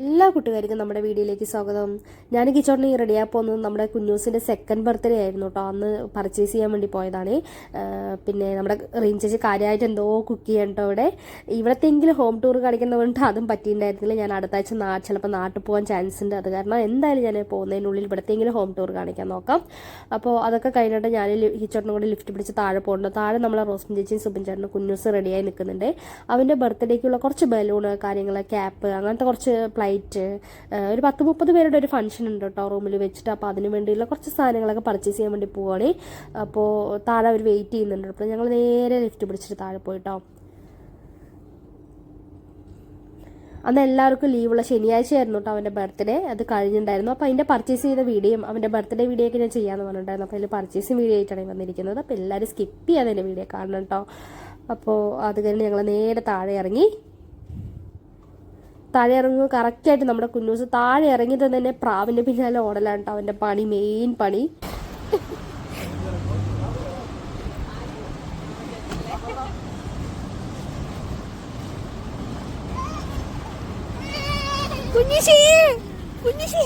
എല്ലാ കൂട്ടുകാർക്കും നമ്മുടെ വീഡിയോയിലേക്ക് സ്വാഗതം. ഞാൻ കിച്ചോട്ടിന് റെഡിയായി പോകുന്നത് നമ്മുടെ കുഞ്ഞൂസിൻ്റെ സെക്കൻഡ് ബർത്ത്ഡേ ആയിരുന്നു കേട്ടോ. അന്ന് പർച്ചേസ് ചെയ്യാൻ വേണ്ടി പോയതാണ്. പിന്നെ നമ്മുടെ റീം ചേച്ചി കാര്യമായിട്ട് എന്തോ കുക്ക് ചെയ്യാൻ കേട്ടോ. ഇവിടത്തെങ്കിലും ഹോം ടൂർ കാണിക്കുന്ന വേണ്ടിയിട്ട് അതും പറ്റിയിട്ടുണ്ടായിരുന്നില്ല. ഞാൻ അടുത്ത ആഴ്ച ചിലപ്പോൾ നാട്ടിൽ പോകാൻ ചാൻസ് ഉണ്ട്. അത് കാരണം എന്തായാലും ഞാൻ പോകുന്നതിനുള്ളിൽ ഇവിടത്തെങ്കിലും ഹോം ടൂർ കാണിക്കാൻ നോക്കാം. അപ്പോൾ അതൊക്കെ കഴിഞ്ഞിട്ട് ഞാൻ കിച്ചോട്ടിനും കൂടി ലിഫ്റ്റ് പിടിച്ച് താഴെ പോകുന്നുണ്ട്. താഴെ നമ്മളെ റോസ്മിൻ ചേച്ചിയും സുബിൻ ചേട്ടനും കുഞ്ഞൂസ് റെഡിയായി നിൽക്കുന്നുണ്ട്. അവൻ്റെ ബർത്ത്ഡേക്കുള്ള കുറച്ച് ബലൂണ് കാര്യങ്ങൾ, ക്യാപ്പ്, അങ്ങനത്തെ കുറച്ച് പ്ലേറ്റ്, ഒരു 10-30 പേരുടെ ഒരു ഫംഗ്ഷൻ ഉണ്ട് കേട്ടോ റൂമിൽ വെച്ചിട്ട്. അപ്പോൾ അതിന് വേണ്ടിയുള്ള കുറച്ച് സാധനങ്ങളൊക്കെ പർച്ചേസ് ചെയ്യാൻ വേണ്ടി പോവുകയാണ്. അപ്പോൾ താഴെ അവർ വെയിറ്റ് ചെയ്യുന്നുണ്ട്. അപ്പോൾ ഞങ്ങൾ നേരെ ലിഫ്റ്റ് പിടിച്ചിട്ട് താഴെ പോയിട്ടോ. അന്ന് എല്ലാവർക്കും ലീവുള്ള ശനിയാഴ്ചയായിരുന്നു കേട്ടോ അവൻ്റെ ബർത്ത്ഡേ. അത് കഴിഞ്ഞിട്ടുണ്ടായിരുന്നു. അപ്പോൾ അതിൻ്റെ പർച്ചേസ് ചെയ്ത വീഡിയോയും അവൻ്റെ ബർത്ത്ഡേ വീഡിയോ ഒക്കെ ഞാൻ ചെയ്യാമെന്ന് പറഞ്ഞിട്ടുണ്ടായിരുന്നു. അപ്പോൾ അതിൽ പർച്ചേസിങ് വീഡിയോ ആയിട്ടാണ് വന്നിരിക്കുന്നത്. അപ്പോൾ എല്ലാവരും സ്കിപ്പ് ചെയ്യാതെ എൻ്റെ വീഡിയോ കാണണം കേട്ടോ. അപ്പോൾ അത് കഴിഞ്ഞ് ഞങ്ങൾ നേരെ താഴെ ഇറങ്ങി. താഴെ ഇറങ്ങുമ്പോൾ കറക്റ്റായിട്ട് നമ്മുടെ കുഞ്ഞൂസ് താഴെ ഇറങ്ങിയിട്ട് തന്നെ പ്രാവിൻ്റെ പിന്നാലെ ഓടലാണ് കേട്ടോ അവൻ്റെ പണി, മെയിൻ പണി.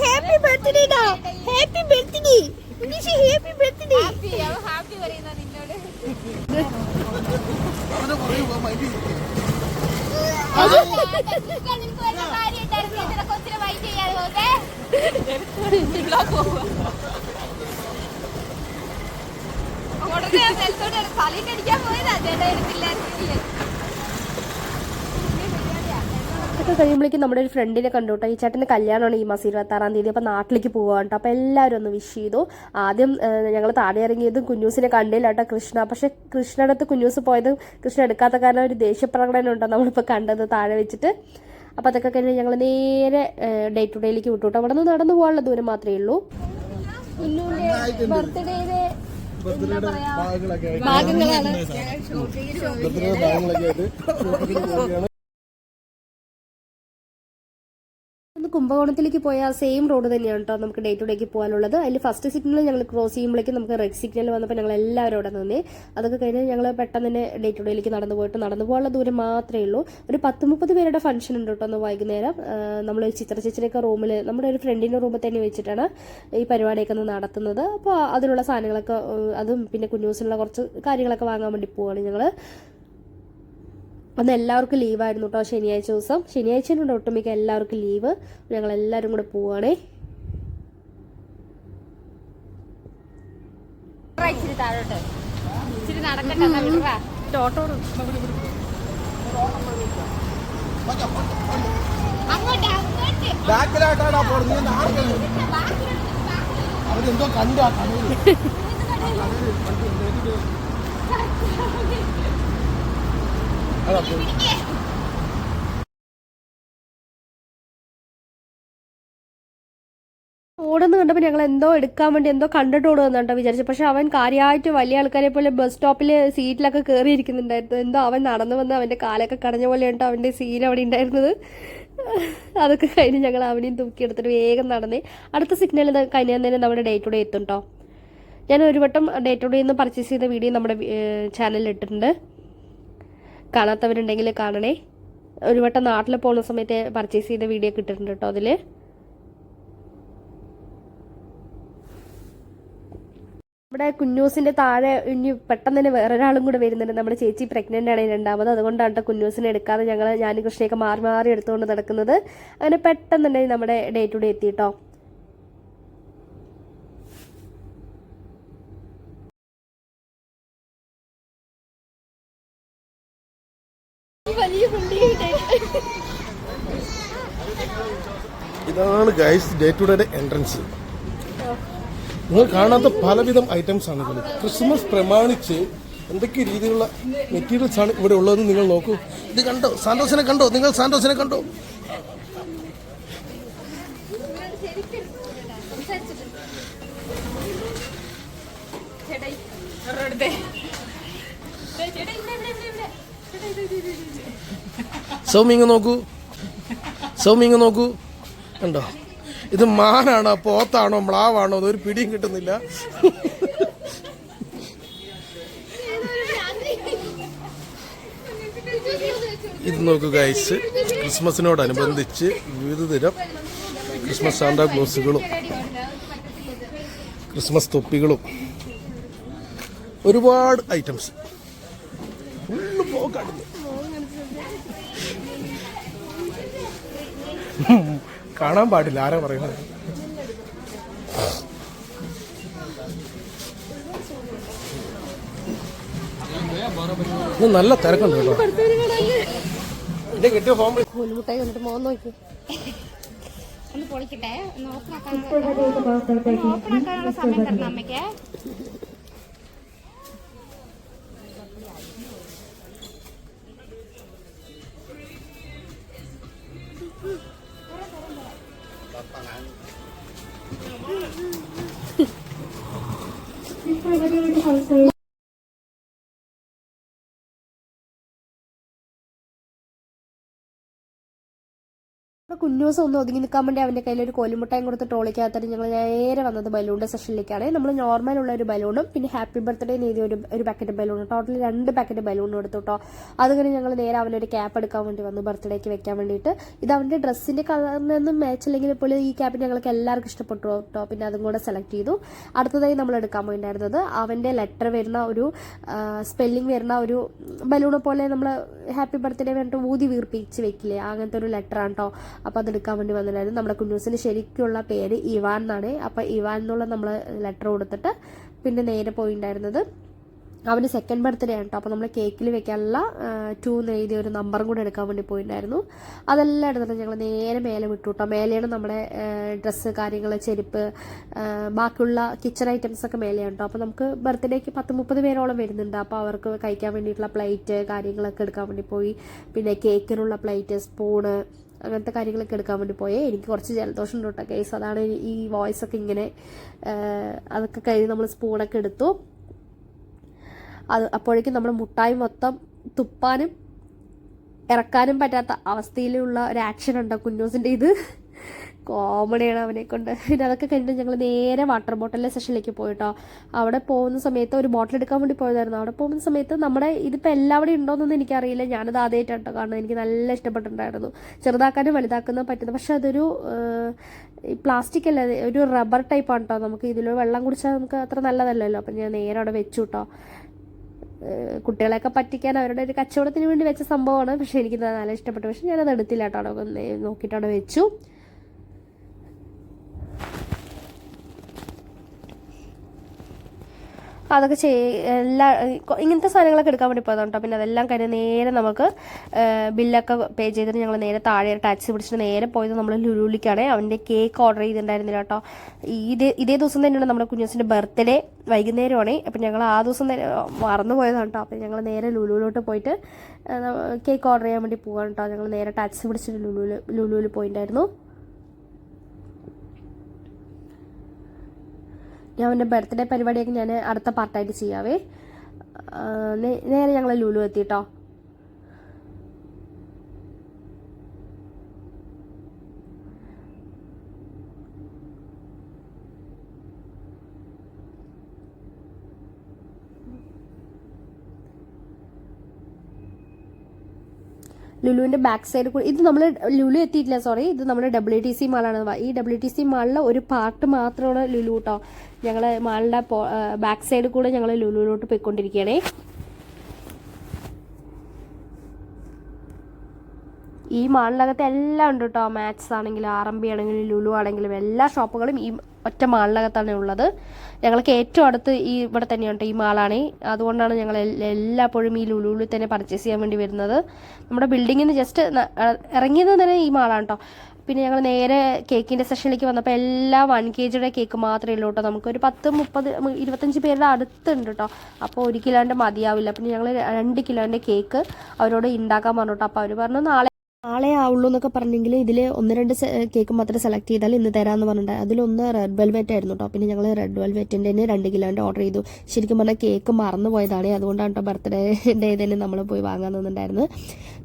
Happy birthday happy birthday Kunjushi, happy birthday. Happy പറയുന്ന നിന്നോട് ഒക്കെ കഴിയുമ്പോഴേക്കും നമ്മുടെ ഒരു ഫ്രണ്ടിനെ കണ്ടു കേട്ടോ. ഈ ചേട്ടൻ്റെ കല്യാണമാണ് ഈ മാസം 26-ാം തീയതി. അപ്പോൾ നാട്ടിലേക്ക് പോകാൻ കേട്ടോ. അപ്പോൾ എല്ലാവരും ഒന്ന് വിഷ് ചെയ്തു. ആദ്യം ഞങ്ങൾ താഴെ ഇറങ്ങിയതും കുഞ്ഞൂസിനെ കണ്ടില്ല കേട്ടോ കൃഷ്ണ. പക്ഷേ കൃഷ്ണയുടെ അടുത്ത് കുഞ്ഞൂസ് പോയതും കൃഷ്ണ എടുക്കാത്ത കാരണം ഒരു ദേഷ്യപ്രകടനം ഉണ്ടോ നമ്മളിപ്പോൾ കണ്ടത് താഴെ വെച്ചിട്ട്. അപ്പോൾ അതൊക്കെ കഴിഞ്ഞ് ഞങ്ങൾ നേരെ ഡേ ടു ഡേയിലേക്ക് വിട്ടു കേട്ടോ. അവിടെ നിന്ന് നടന്നു പോകാനുള്ള ദൂരം മാത്രമേ ഉള്ളൂ. ബർത്ത്ഡേയിലെ ഭാഗങ്ങളാണ്. കുംഭകോണത്തിലേക്ക് പോയ സെയിം റോഡ് തന്നെയാണ് കേട്ടോ നമുക്ക് ഡേ ടു ഡേക്ക് പോകാനുള്ളത്. അതിൽ ഫസ്റ്റ് സിഗ്നൽ ഞങ്ങൾ ക്രോസ് ചെയ്യുമ്പോഴേക്കും നമുക്ക് റെഡ് സിഗ്നൽ വന്നപ്പോൾ ഞങ്ങൾ എല്ലാവരും അവിടെ നിന്നേ. അതൊക്കെ കഴിഞ്ഞ് ഞങ്ങൾ പെട്ടെന്ന് തന്നെ ഡേ ടു ഡേയിലേക്ക് നടന്നു പോകാനുള്ള ദൂരം മാത്രമേ ഉള്ളൂ. ഒരു 10-30 പേരുടെ ഫംഗ്ഷൻ ഉണ്ട് കേട്ടോ ഒന്ന് വൈകുന്നേരം. നമ്മൾ ചിത്ര ചേച്ചിയൊക്കെ റൂമിൽ നമ്മുടെ ഒരു ഫ്രണ്ടിൻ്റെ റൂമിൽ തന്നെ വെച്ചിട്ടാണ് ഈ പരിപാടിയൊക്കെ ഒന്ന് നടത്തുന്നത്. അപ്പോൾ അതിനുള്ള സാധനങ്ങളൊക്കെ അതും പിന്നെ കുഞ്ഞൂസിനുള്ള കുറച്ച് കാര്യങ്ങളൊക്കെ വാങ്ങാൻ വേണ്ടി പോവുകയാണ് ഞങ്ങൾ. അന്ന് എല്ലാവർക്കും ലീവായിരുന്നു കേട്ടോ ശനിയാഴ്ച ദിവസം. ശനിയാഴ്ചയിലുണ്ട് ഒട്ടുമിക്ക എല്ലാവർക്കും ലീവ്. ഞങ്ങളെല്ലാവരും കൂടെ പോവുകയാണേ. അവരെന്തോ കണ്ടു ആ കടയിൽ ഓടുന്ന കണ്ടപ്പോൾ ഞങ്ങൾ എന്തോ എടുക്കാൻ വേണ്ടി എന്തോ കണ്ടിട്ട് ഓടുന്നു കേട്ടോ വിചാരിച്ചു. പക്ഷെ അവൻ കാര്യമായിട്ട് വലിയ ആൾക്കാരെ പോലെ ബസ് സ്റ്റോപ്പിൽ സീറ്റിലൊക്കെ കയറിയിരിക്കുന്നുണ്ടായിരുന്നു. എന്തോ അവൻ നടന്നു വന്ന് അവൻ്റെ കാലൊക്കെ കടഞ്ഞ പോലെ ഉണ്ടോ അവൻ്റെ സീൻ അവിടെ ഉണ്ടായിരുന്നത്. അതൊക്കെ കഴിഞ്ഞ് ഞങ്ങൾ അവനെയും തൂക്കിയെടുത്തിട്ട് വേഗം നടന്നേ. അടുത്ത സിഗ്നൽ കഴിഞ്ഞാൽ തന്നെ നമ്മുടെ ഡേ ടു ഡേ എത്തും കേട്ടോ. ഞാൻ ഒരു വട്ടം ഡേ ടു ഡേ നിന്ന് പർച്ചേസ് ചെയ്ത വീഡിയോ നമ്മുടെ ചാനലിൽ ഇട്ടിട്ടുണ്ട്. കാണാത്തവരുണ്ടെങ്കിൽ കാണണേ. ഒരു വട്ടം നാട്ടിൽ പോകുന്ന സമയത്ത് പർച്ചേസ് ചെയ്ത വീഡിയോ ഒക്കെ ഇട്ടിട്ടുണ്ട് കേട്ടോ അതിൽ. നമ്മുടെ കുഞ്ഞൂസിൻ്റെ താഴെ ഇനി പെട്ടെന്ന് തന്നെ വേറൊരാളും കൂടെ വരുന്നുണ്ട്. നമ്മുടെ ചേച്ചി പ്രഗ്നൻ്റ് ആണ് രണ്ടാമത്. അതുകൊണ്ടാണ് കേട്ടോ കുഞ്ഞൂസിനെ എടുക്കാതെ ഞാൻ കൃഷ്ണയൊക്കെ മാറി മാറി എടുത്തുകൊണ്ട് നടക്കുന്നത്. അങ്ങനെ പെട്ടെന്ന് തന്നെ നമ്മുടെ ഡേ ടു ഡേ എത്തി കേട്ടോ. ഇതാണ് guys day to day entrance. നിങ്ങൾ കാണാത്ത പലവിധം ഐറ്റംസ് ആണ് ഇതിൽ. ക്രിസ്മസ് പ്രമാണിച്ച് എന്തൊക്കെ രീതിയിലുള്ള മെറ്റീരിയൽസ് ആണ് ഇവിടെ ഉള്ളതെന്ന് നിങ്ങൾ നോക്കൂ. ഇത് കണ്ടോ, സാന്റോസിനെ കണ്ടോ? നിങ്ങൾ സാന്റോസിനെ കണ്ടോ? സൗമിങ് നോക്കൂ കണ്ടോ? ഇത് മാനാണോ പോത്താണോ മ്ലാവാണോ അതൊരു പിടിയും കിട്ടുന്നില്ല. ഇത് നോക്കുക ഗൈസ്, ക്രിസ്മസിനോടനുബന്ധിച്ച് വിവിധ തരം ക്രിസ്മസ് സാന്താക്ലോസുകളും ക്രിസ്മസ് തൊപ്പികളും ഒരുപാട് ഐറ്റംസ് ഫുള്ള് പോകാടുന്നു. കാണാൻ പാടില്ല, ആരാ പറയുന്നത്. നല്ല തിരക്കുണ്ട് കേട്ടോ. എന്റെ കിട്ടിയ ഫോം മുട്ടായി കണ്ടിട്ട് മോൻ നോക്കി. ഒന്ന് പൊളിക്കട്ടെ, ഓപ്പണാക്കാനുള്ള സമയം തരണം അമ്മയ്ക്ക്. കുഞ്ഞൂസം ഒന്ന് ഒതുങ്ങി നിൽക്കാൻ വേണ്ടി അവൻ്റെ കയ്യിൽ ഒരു കോലുമുട്ടായും കൊടുത്ത് ട്രോളിക്കകത്തിട്ട് ഞങ്ങൾ നേരെ വന്നത് ബലൂണിൻ്റെ സെഷനിലേക്കാണ്. നമ്മൾ നോർമലുള്ള ഒരു ബലൂണും പിന്നെ ഹാപ്പി ബർത്ത്ഡേ എഴുതിയ ഒരു പാക്കറ്റ് ബലൂണും, ടോട്ടൽ 2 പാക്കറ്റ് ബലൂണും എടുത്തു കേട്ടോ. അതുകഴിഞ്ഞ് ഞങ്ങൾ നേരെ അവനൊരു ക്യാപ്പ് എടുക്കാൻ വേണ്ടി വന്നു, ബർത്ത്ഡേക്ക് വെക്കാൻ വേണ്ടിയിട്ട്. ഇത് അവൻ്റെ ഡ്രസ്സിൻ്റെ കളറിനൊന്നും മാച്ച് അല്ലെങ്കിൽ പോലും ഈ ക്യാപ്പ് ഞങ്ങൾക്ക് എല്ലാവർക്കും ഇഷ്ടപ്പെട്ടു കേട്ടോ. പിന്നെ അതും കൂടെ സെലക്ട് ചെയ്തു. അടുത്തതായി നമ്മൾ എടുക്കാൻ പോയിട്ടുണ്ടായിരുന്നത് അവൻ്റെ ലെറ്റർ വരുന്ന ഒരു സ്പെല്ലിംഗ് വരുന്ന ഒരു ബലൂണ് പോലെ നമ്മൾ ഹാപ്പി ബർത്ത്ഡേ വേണ്ടിയിട്ട് ഊതി വീർപ്പിച്ച് വെക്കില്ലേ, അങ്ങനത്തെ ഒരു ലെറ്ററാണ് കേട്ടോ. അപ്പോൾ അതെടുക്കാൻ വേണ്ടി വന്നിട്ടുണ്ടായിരുന്നു. നമ്മുടെ കുഞ്ഞൂസിൻ്റെ ശരിക്കുള്ള പേര് ഇവാൻ എന്നാണ്. അപ്പോൾ ഇവാൻ എന്നുള്ള നമ്മൾ ലെറ്റർ കൊടുത്തിട്ട് പിന്നെ നേരെ പോയിട്ടുണ്ടായിരുന്നത് അവന് സെക്കൻഡ് ബർത്ത്ഡേ ആണ് കേട്ടോ. അപ്പോൾ നമ്മൾ കേക്കിൽ വെക്കാനുള്ള 2 എന്ന് എഴുതിയ ഒരു നമ്പറും കൂടെ എടുക്കാൻ വേണ്ടി പോയിട്ടുണ്ടായിരുന്നു. അതെല്ലാം എടുത്തിട്ട് ഞങ്ങൾ നേരെ മേലെ വിട്ടു കേട്ടോ. മേലെയാണ് നമ്മുടെ ഡ്രസ്സ്, കാര്യങ്ങൾ, ചെരുപ്പ്, ബാക്കിയുള്ള കിച്ചൺ ഐറ്റംസ് ഒക്കെ മേലെയാണ് കേട്ടോ. അപ്പോൾ നമുക്ക് ബർത്ത്ഡേക്ക് 10-30 പേരോളം വരുന്നുണ്ട്. അപ്പോൾ അവർക്ക് കഴിക്കാൻ വേണ്ടിയിട്ടുള്ള പ്ലേറ്റ് കാര്യങ്ങളൊക്കെ എടുക്കാൻ വേണ്ടി പോയി. പിന്നെ കേക്കിനുള്ള പ്ലേറ്റ്, സ്പൂണ്, അങ്ങനത്തെ കാര്യങ്ങളൊക്കെ എടുക്കാൻ വേണ്ടി പോയേ. എനിക്ക് കുറച്ച് ജലദോഷം ഉണ്ട് കേട്ടോ കേസ്, അതാണ് ഈ വോയിസ് ഒക്കെ ഇങ്ങനെ. അതൊക്കെ കഴിഞ്ഞ് നമ്മൾ സ്പൂണൊക്കെ എടുത്തു. അപ്പോഴേക്കും നമ്മൾ മുട്ടായി മൊത്തം തുപ്പാനും ഇറക്കാനും പറ്റാത്ത അവസ്ഥയിലുള്ള ഒരു ആക്ഷൻ ഉണ്ടോ കുഞ്ഞൂസിൻ്റെ. ഇത് കോമഡിയാണ് അവനെ കൊണ്ട്. പിന്നെ അതൊക്കെ കഴിഞ്ഞിട്ട് ഞങ്ങൾ നേരെ വാട്ടർ ബോട്ടിലെ സെഷനിലേക്ക് പോയിട്ടോ. അവിടെ പോകുന്ന സമയത്ത് ഒരു ബോട്ടിൽ എടുക്കാൻ വേണ്ടി പോയതായിരുന്നു. അവിടെ പോകുന്ന സമയത്ത് നമ്മുടെ ഇതിപ്പോൾ എല്ലാവിടെയും ഉണ്ടോയെന്നൊന്നും എനിക്കറിയില്ല. ഞാനത് ആദ്യമായിട്ടാണ് കാരണം എനിക്ക് നല്ല ഇഷ്ടപ്പെട്ടിട്ടുണ്ടായിരുന്നു. ചെറുതാക്കാനും വലുതാക്കാനും പറ്റുന്നത്. പക്ഷെ അതൊരു പ്ലാസ്റ്റിക് അല്ല, ഒരു റബ്ബർ ടൈപ്പാണ് കേട്ടോ. നമുക്ക് ഇതിൽ വെള്ളം കുടിച്ചാൽ നമുക്ക് അത്ര നല്ലതല്ലല്ലോ. അപ്പം ഞാൻ നേരെ അവിടെ വെച്ചു കേട്ടോ. കുട്ടികളെയൊക്കെ പറ്റിക്കാൻ അവരുടെ ഒരു കച്ചവടത്തിന് വേണ്ടി വെച്ച സംഭവമാണ്. പക്ഷെ എനിക്ക് നല്ല ഇഷ്ടപ്പെട്ടു. പക്ഷെ ഞാനത് എടുത്തില്ല കേട്ടോ. അവിടെ നോക്കിയിട്ട് അവിടെ വെച്ചു. അതൊക്കെ ഇങ്ങനത്തെ സാധനങ്ങളൊക്കെ എടുക്കാൻ വേണ്ടി പോയതാണ് കേട്ടോ. പിന്നെ അതെല്ലാം കഴിഞ്ഞ് നേരെ നമുക്ക് ബില്ലൊക്കെ പേ ചെയ്തിട്ട് ഞങ്ങൾ നേരെ താഴെ ടാക്സി പിടിച്ചിട്ട് നേരെ പോയത് നമ്മൾ ലുലുവിലേക്കാണ്. അവൻ്റെ കേക്ക് ഓർഡർ ചെയ്തിട്ടുണ്ടായിരുന്നില്ല കേട്ടോ. ഇതേ ദിവസം തന്നെയാണ് നമ്മുടെ കുഞ്ഞൂസിൻ്റെ ബർത്ത്ഡേ, വൈകുന്നേരമാണ്. അപ്പം ഞങ്ങൾ ആ ദിവസം തന്നെ മറന്നു പോയതാണ് കേട്ടോ. അപ്പം ഞങ്ങൾ നേരെ ലുലുവിലോട്ട് പോയിട്ട് കേക്ക് ഓർഡർ ചെയ്യാൻ വേണ്ടി പോകാൻ കേട്ടോ. ഞങ്ങൾ നേരെ ടാക്സി പിടിച്ചിട്ട് ലുലുവിൽ പോയിട്ടുണ്ടായിരുന്നു. ഞാൻ എൻ്റെ ബർത്ത്ഡേ പരിപാടിയൊക്കെ ഞാൻ അടുത്ത പാർട്ടായിട്ട് ചെയ്യാവേ. നേരെ ഞങ്ങൾ ലുലു എത്തിട്ടോ. ലുലുവിൻ്റെ ബാക്ക് സൈഡ് കൂടി ഇത് നമ്മൾ ലുലു എത്തിയിട്ടില്ല, സോറി, ഇത് നമ്മുടെ WTC മാളാണ്. ഈ WTC മാളിലെ ഒരു പാർട്ട് മാത്രമാണ് ലുലു കേട്ടോ. ഞങ്ങൾ മാളിൻ്റെ ബാക്ക് സൈഡ് കൂടെ ഞങ്ങൾ ലുലുവിലോട്ട് പോയിക്കൊണ്ടിരിക്കുകയാണേ. ഈ മാളിനകത്ത് എല്ലാം ഉണ്ട് കേട്ടോ. മാക്സ് ആണെങ്കിലും RMB ആണെങ്കിലും ലുലു ആണെങ്കിലും എല്ലാ ഷോപ്പുകളും ഈ ഒറ്റ മാളിനകത്താണ് ഉള്ളത്. ഞങ്ങൾക്ക് ഏറ്റവും അടുത്ത് ഇവിടെ തന്നെയാണ് ഈ മാളാണ്. അതുകൊണ്ടാണ് ഞങ്ങൾ എല്ലായ്പ്പോഴും ഈ ലുലുവിൽ തന്നെ പർച്ചേസ് ചെയ്യാൻ വേണ്ടി വരുന്നത്. നമ്മുടെ ബിൽഡിങ്ങിൽ നിന്ന് ജസ്റ്റ് ഇറങ്ങിയത് തന്നെ ഈ മാളാണ് കേട്ടോ. പിന്നെ ഞങ്ങൾ നേരെ കേക്കിൻ്റെ സെഷനിലേക്ക് വന്നപ്പോൾ എല്ലാ 1 kg കേക്ക് മാത്രമേ ഉള്ളൂ കേട്ടോ. നമുക്കൊരു 10-30-25 പേരുടെ അടുത്തുണ്ട് കേട്ടോ. അപ്പോൾ 1 കിലോൻ്റെ മതിയാവില്ല. പിന്നെ ഞങ്ങൾ 2 കിലോൻ്റെ കേക്ക് അവരോട് ഉണ്ടാക്കാൻ പറഞ്ഞു കേട്ടോ. അപ്പോൾ അവർ പറഞ്ഞു നാളെ ആവുള്ളൂ എന്നൊക്കെ പറഞ്ഞെങ്കിൽ ഇതിൽ 1-2 കേക്ക് മാത്രം സെലക്ട് ചെയ്താൽ ഇന്ന് തരാമെന്ന് പറഞ്ഞിട്ടുണ്ടായി. അതിലൊന്ന് റെഡ് വെൽവെറ്റ് ആയിരുന്നു കേട്ടോ. പിന്നെ ഞങ്ങൾ റെഡ് വെൽവെറ്റിൻ്റെ 2 കിലോൻ്റെ ഓർഡർ ചെയ്തു. ശരിക്കും പറഞ്ഞാൽ കേക്ക് മറന്നു പോയതാണ്. അതുകൊണ്ടാണ് കേട്ടോ ബർത്ത്ഡേ തന്നെ നമ്മൾ പോയി വാങ്ങാൻ തന്നിട്ടുണ്ടായിരുന്നു.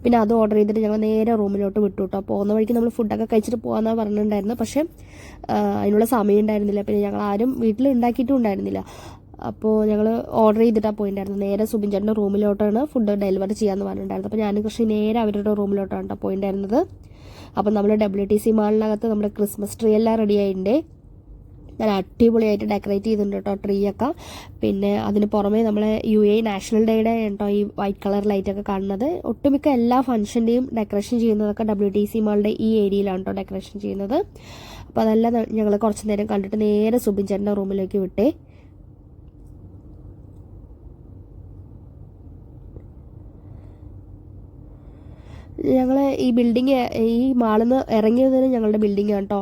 പിന്നെ അത് ഓർഡർ ചെയ്തിട്ട് ഞങ്ങൾ നേരെ റൂമിലോട്ട് വിട്ടു കേട്ടോ. പോകുന്ന വഴിക്ക് നമ്മൾ ഫുഡൊക്കെ കഴിച്ചിട്ട് പോകാമെന്നാണ് പറഞ്ഞിട്ടുണ്ടായിരുന്നു. പക്ഷേ അതിനുള്ള സമയം ഉണ്ടായിരുന്നില്ല. പിന്നെ ഞങ്ങൾ ആരും വീട്ടിൽ ഉണ്ടാക്കിയിട്ടും ഉണ്ടായിരുന്നില്ല. അപ്പോൾ ഞങ്ങൾ ഓർഡർ ചെയ്തിട്ടാണ് പോയിട്ടുണ്ടായിരുന്നത്. നേരെ സുബിൻ ചേട്ടൻ്റെ റൂമിലോട്ടാണ് ഫുഡ് ഡെലിവറി ചെയ്യാമെന്ന് പറഞ്ഞിട്ടുണ്ടായിരുന്നത്. അപ്പോൾ ഞാൻ കൃഷി നേരെ അവരുടെ റൂമിലോട്ടാണ് കേട്ടോ പോയിട്ടുണ്ടായിരുന്നത്. അപ്പം നമ്മൾ WTC മാളിനകത്ത് നമ്മുടെ ക്രിസ്മസ് ട്രീ എല്ലാം റെഡി ആയിട്ടുണ്ട്. ഞാൻ അടിപൊളിയായിട്ട് ഡെക്കറേറ്റ് ചെയ്തിട്ടുണ്ട് കേട്ടോ ട്രീ ഒക്കെ. പിന്നെ അതിന് പുറമെ നമ്മളെ UAE നാഷണൽ ഡേയുടെ കേട്ടോ ഈ വൈറ്റ് കളർ ലൈറ്റൊക്കെ കാണുന്നത്. ഒട്ടുമിക്ക എല്ലാ ഫംഗ്ഷൻ്റെയും ഡെക്കറേഷൻ ചെയ്യുന്നതൊക്കെ WTC മാളിൻ്റെ ഈ ഏരിയയിലാണ് കേട്ടോ ഡെക്കറേഷൻ ചെയ്യുന്നത്. അപ്പോൾ അതെല്ലാം ഞങ്ങൾ കുറച്ച് നേരം കണ്ടിട്ട് നേരെ സുബിൻ ചേട്ടൻ്റെ റൂമിലേക്ക് വിട്ടേ. ഞങ്ങൾ ഈ ബിൽഡിങ് ഈ മാളിൽ നിന്ന് ഇറങ്ങിയതിന് ഞങ്ങളുടെ ബിൽഡിങ് കേട്ടോ.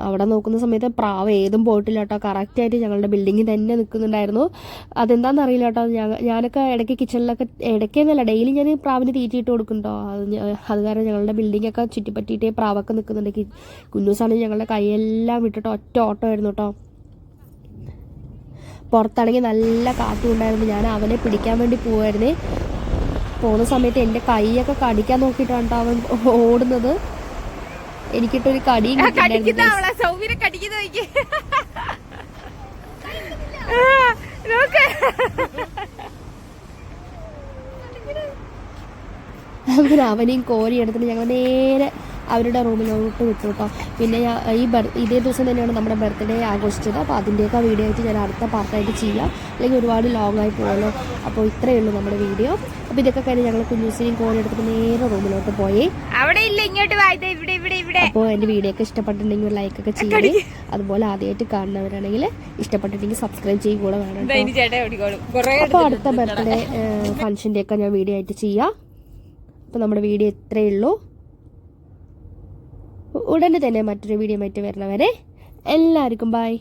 അവിടെ നോക്കുന്ന സമയത്ത് പ്രാവ് ഏതും പോയിട്ടില്ല കേട്ടോ. കറക്റ്റായിട്ട് ഞങ്ങളുടെ ബിൽഡിങ്ങിൽ തന്നെ നിൽക്കുന്നുണ്ടായിരുന്നു. അതെന്താണെന്ന് അറിയില്ല കേട്ടോ. ഞാനൊക്കെ ഇടയ്ക്ക് കിച്ചണിലൊക്കെ ഇടയ്ക്കെന്നല്ല ഡെയിലി ഞാൻ പ്രാവിന് തീറ്റിയിട്ട് കൊടുക്കുന്നുണ്ടോ. അത് കാരണം ഞങ്ങളുടെ ബിൽഡിങ്ങൊക്കെ ചുറ്റിപ്പറ്റിയിട്ടേ പ്രാവൊക്കെ നിൽക്കുന്നുണ്ട്. കുഞ്ഞൂസാണെങ്കിൽ ഞങ്ങളുടെ കൈയെല്ലാം വിട്ടിട്ട് ഒറ്റ ഓട്ടമായിരുന്നു കേട്ടോ. പുറത്താണെങ്കിൽ നല്ല കാറ്റുണ്ടായിരുന്നു. ഞാൻ അവനെ പിടിക്കാൻ വേണ്ടി പോവായിരുന്നേ. പോകുന്ന സമയത്ത് എൻ്റെ കൈയൊക്കെ കടിക്കാൻ നോക്കിയിട്ടാണ് അവൻ ഓടുന്നത്. എനിക്കിട്ടൊരു കടിയും അങ്ങനെ അവനെയും കോരി എടുത്തിട്ട് ഞങ്ങൾ നേരെ അവരുടെ റൂമിലോട്ട് വിട്ടു കേട്ടോ. പിന്നെ ഇതേ ദിവസം തന്നെയാണ് നമ്മുടെ ബർത്ത്ഡേ ആഘോഷിച്ചത്. അപ്പോൾ അതിൻ്റെയൊക്കെ വീഡിയോ ആയിട്ട് ഞാൻ അടുത്ത പാർട്ടായിട്ട് ചെയ്യാം, അല്ലെങ്കിൽ ഒരുപാട് ലോങ് ആയി പോകുമല്ലോ. അപ്പോൾ ഇത്രയേ ഉള്ളൂ നമ്മുടെ വീഡിയോ. അപ്പോൾ ഇതൊക്കെ കഴിഞ്ഞ് ഞങ്ങൾ കുഞ്ഞൂസിനെയും കോരി എടുത്തിട്ട് നേരെ റൂമിലോട്ട് പോയി. അപ്പോൾ എൻ്റെ വീഡിയോ ഒക്കെ ഇഷ്ടപ്പെട്ടിട്ടുണ്ടെങ്കിൽ ഒരു ലൈക്കൊക്കെ ചെയ്യേ. അതുപോലെ ആദ്യമായിട്ട് കാണുന്നവരാണെങ്കിൽ ഇഷ്ടപ്പെട്ടിട്ടുണ്ടെങ്കിൽ സബ്സ്ക്രൈബ് ചെയ്യുക കൂടെ വേണം. അപ്പോൾ അടുത്ത ബർത്ത്ഡേ ഫംഗ്ഷൻ്റെയൊക്കെ ഞാൻ വീഡിയോ ആയിട്ട് ചെയ്യാം. അപ്പോൾ നമ്മുടെ വീഡിയോ ഇത്രയേ ഉള്ളൂ. ഉടനെ തന്നെ മറ്റൊരു വീഡിയോ ആയിട്ട് വരുന്നവരെ എല്ലാവർക്കും ബൈ.